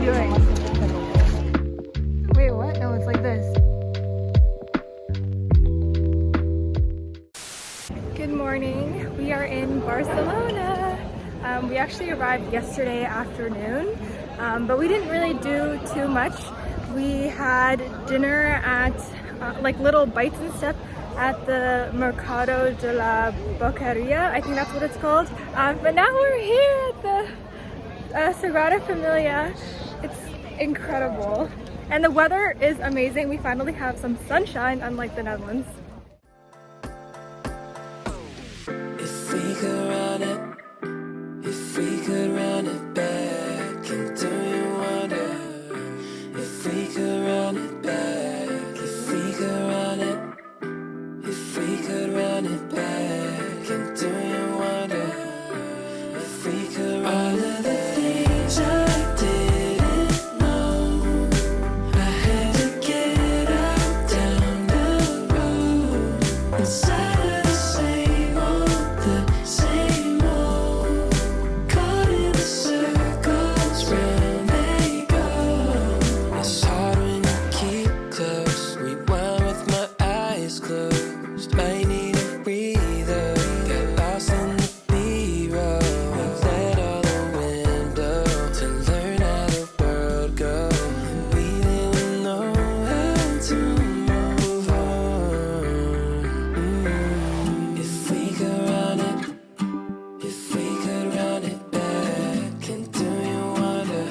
doing? Wait, what? No, it's like this. Good morning. We are in Barcelona. We actually arrived yesterday afternoon, but we didn't really do too much. We had dinner at like little bites and stuff at the Mercado de La Boqueria, I think that's what it's called. But now we're here at the Sagrada Familia. It's incredible. And the weather is amazing. We finally have some sunshine, unlike the Netherlands. If we could run it, if we could run it back, and do you wonder if we could run it back, if we could run it, if we could run it back, and do you wonder if we could run it back? I didn't know I had to get out down the road inside of the same old, caught in the circles round they go. It's hard when you keep close, rewind with my eyes closed. Might need a breather, got lost in the B-roll. Let all the window to learn how the world goes. We didn't know how to move on. If we could run it, if we could run it back, and do you wonder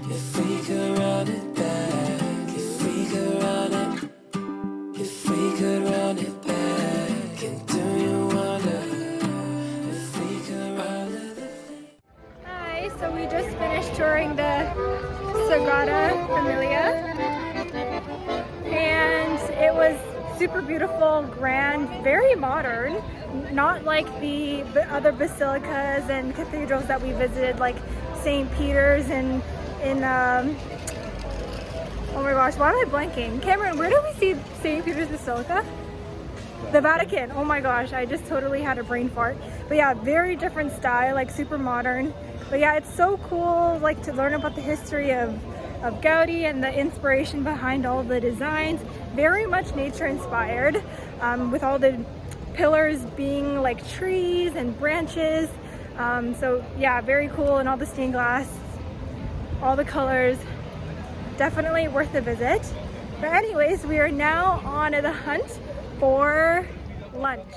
if we could run it back, if we could run it, if we could run it back, and do you wonder if we could run it back? Hi, so we just finished touring the Sagrada Familia, and it was super beautiful, grand, very modern, not like the other basilicas and cathedrals that we visited, like St. Peter's and in oh my gosh, why am I blanking? Cameron, where do we see St. Peter's Basilica? The Vatican. Oh my gosh, I just totally had a brain fart. But yeah, very different style, like super modern. But yeah, it's so cool, like to learn about the history of Gaudi and the inspiration behind all the designs. Very much nature inspired, with all the pillars being like trees and branches. So yeah, very cool, and all the stained glass, all the colors. Definitely worth a visit. But anyways, we are now on the hunt for lunch.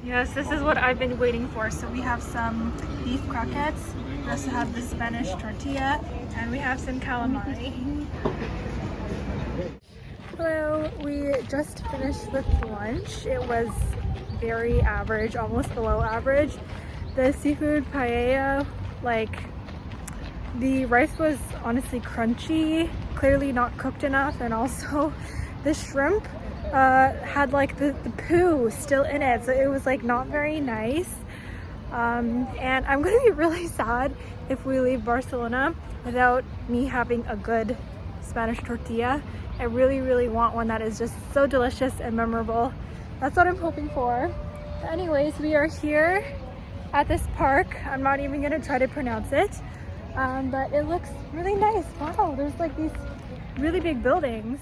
Yes, this is what I've been waiting for. So we have some beef croquettes, we also have the Spanish tortilla, and we have some calamari. Hello, we just finished with lunch. It was very average, almost below average. The seafood paella, like, the rice was honestly crunchy, clearly not cooked enough, and also the shrimp had like the poo still in it, so it was like not very nice. And I'm gonna be really sad if we leave Barcelona without me having a good Spanish tortilla. I really want one that is just so delicious and memorable. That's what I'm hoping for. But anyways, we are here at this park. I'm not even gonna try to pronounce it. But it looks really nice. Wow, there's like these really big buildings.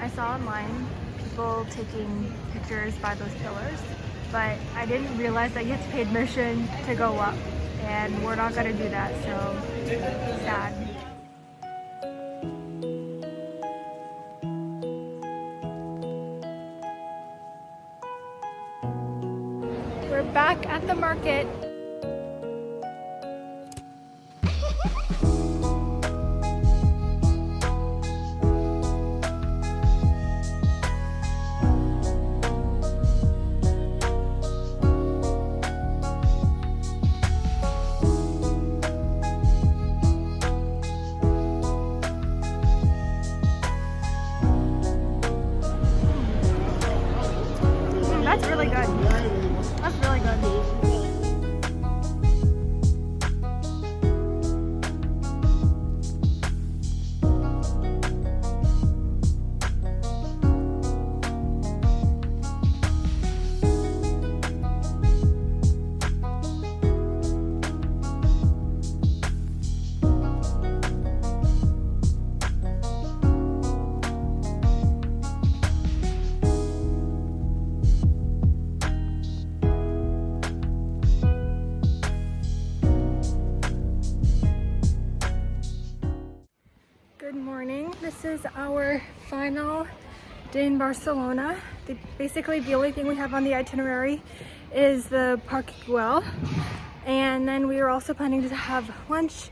I saw online people taking pictures by those pillars, but I didn't realize that you have to pay admission to go up, and we're not gonna do that, so sad. We're back at the market. Good morning. This is our final day in Barcelona. Basically, the only thing we have on the itinerary is the Park Güell. And then we were also planning to have lunch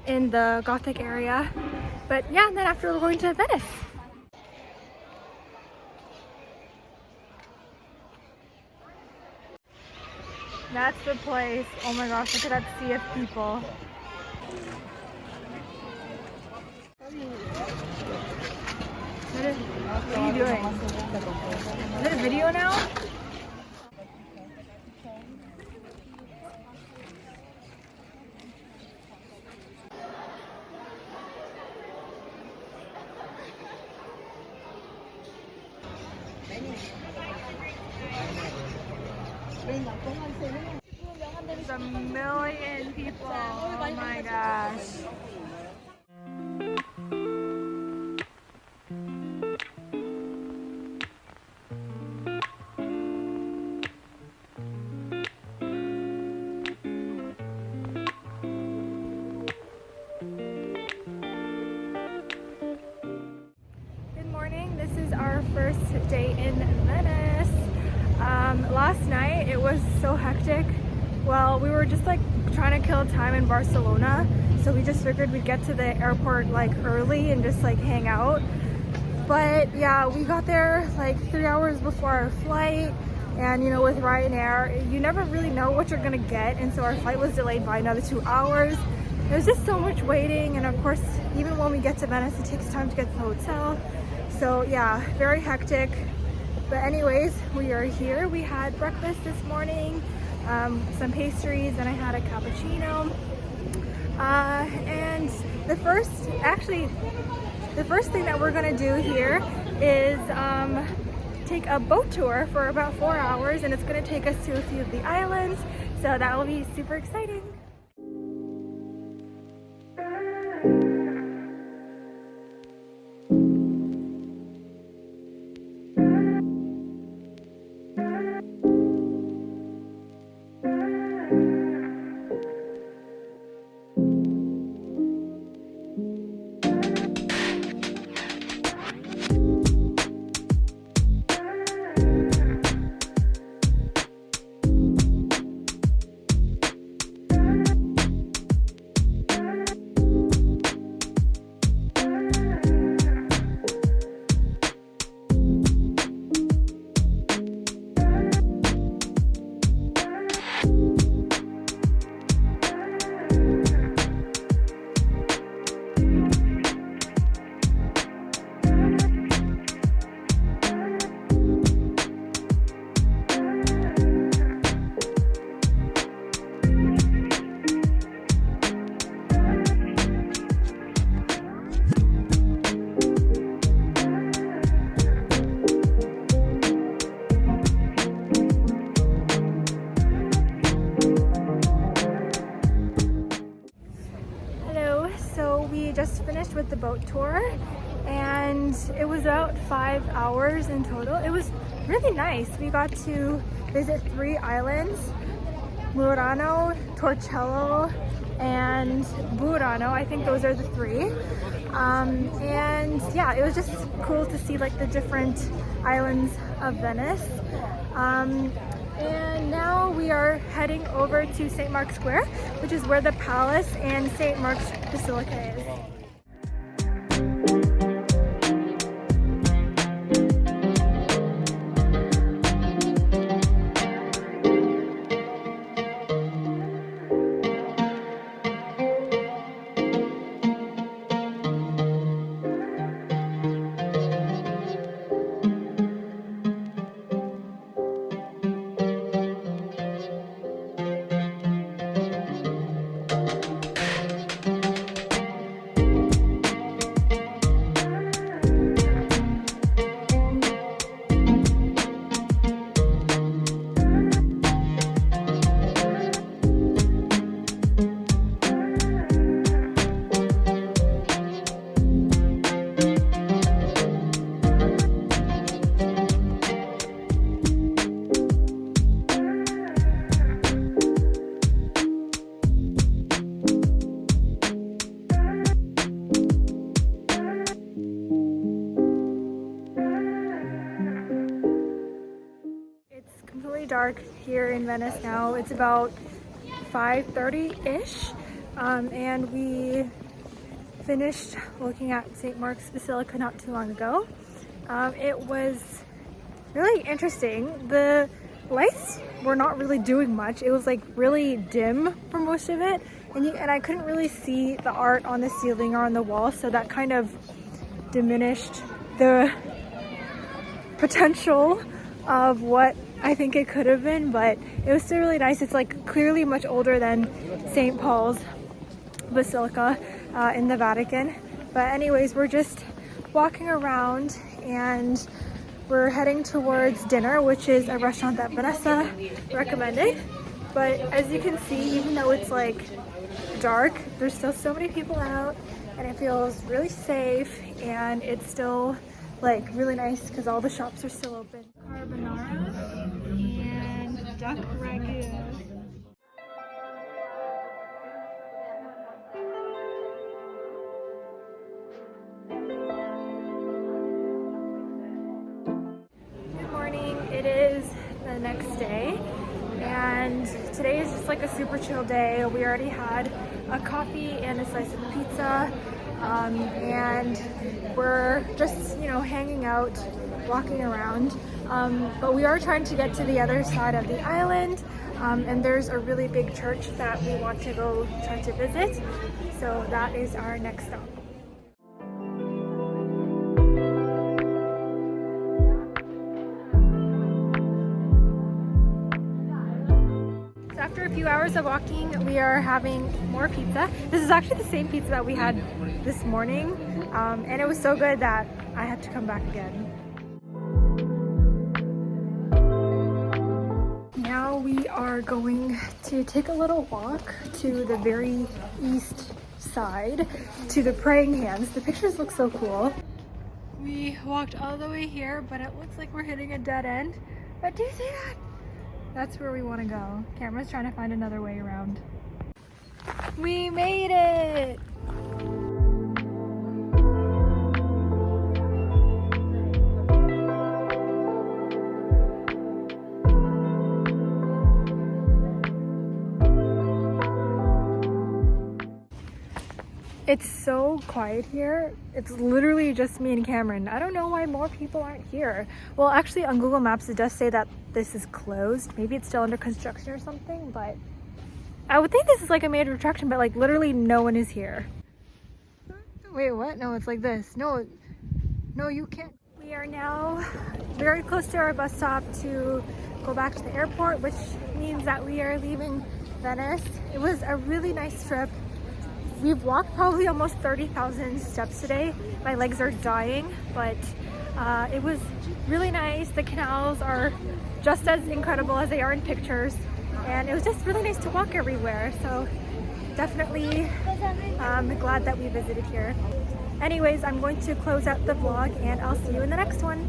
in the Gothic area. But yeah, and then after we're going to Venice. That's the place. Oh my gosh, look at that sea of people. What are you doing? Is it a video now? There's a million people. Oh my gosh. Good morning. This is our first day in Venice. Last night it was so hectic. Well, we were just like trying to kill time in Barcelona, so we just figured we'd get to the airport like early and just like hang out. But yeah, we got there like 3 hours before our flight, and you know, with Ryanair, you never really know what you're gonna get, and so our flight was delayed by another 2 hours. There's just so much waiting, and of course, even when we get to Venice, it takes time to get to the hotel. So yeah, very hectic. But anyways, we are here. We had breakfast this morning, some pastries, and I had a cappuccino. And the first thing that we're gonna do here is take a boat tour for about 4 hours, and it's gonna take us to a few of the islands. So that will be super exciting. Just finished with the boat tour, and it was about 5 hours in total. It was really nice. We got to visit 3 islands: Murano, Tocello, and Burano. I think those are the 3. And yeah, it was just cool to see like the different islands of Venice. And now we are heading over to St. Mark's Square, which is where the palace and St. Mark's Basilica is. Park here in Venice now. It's about 5:30-ish, and we finished looking at St. Mark's Basilica not too long ago. It was really interesting. The lights were not really doing much. It was like really dim for most of it, and I couldn't really see the art on the ceiling or on the wall, so that kind of diminished the potential of what I think it could have been, but it was still really nice. It's like clearly much older than St. Paul's Basilica in the Vatican. But anyways, we're just walking around and we're heading towards dinner, which is a restaurant that Vanessa recommended. But as you can see, even though it's like dark, there's still so many people out and it feels really safe, and it's still like really nice because all the shops are still open. Carbonara and duck ragu. Good morning. It is the next day, and today is just like a super chill day. We already had a coffee and a slice of pizza, and we're just, you know, hanging out, walking around. But we are trying to get to the other side of the island, and there's a really big church that we want to go try to visit. So that is our next stop. After a few hours of walking, we are having more pizza. This is actually the same pizza that we had this morning, and it was so good that I had to come back again. Now we are going to take a little walk to the very east side, to the praying hands. The pictures look so cool. We walked all the way here, but it looks like we're hitting a dead end. But do you see that? That's where we want to go. Camera's trying to find another way around. We made it! It's so quiet here. It's literally just me and Cameron. I don't know why more people aren't here. Well, actually on Google Maps it does say that this is closed. Maybe it's still under construction or something, but I would think this is like a major attraction, but like literally no one is here. Wait, what? No, it's like this. No, you can't. We are now very close to our bus stop to go back to the airport, which means that we are leaving Venice. It was a really nice trip. We've walked probably almost 30,000 steps today. My legs are dying, but it was really nice. The canals are just as incredible as they are in pictures, and it was just really nice to walk everywhere. So definitely glad that we visited here. Anyways, I'm going to close out the vlog and I'll see you in the next one.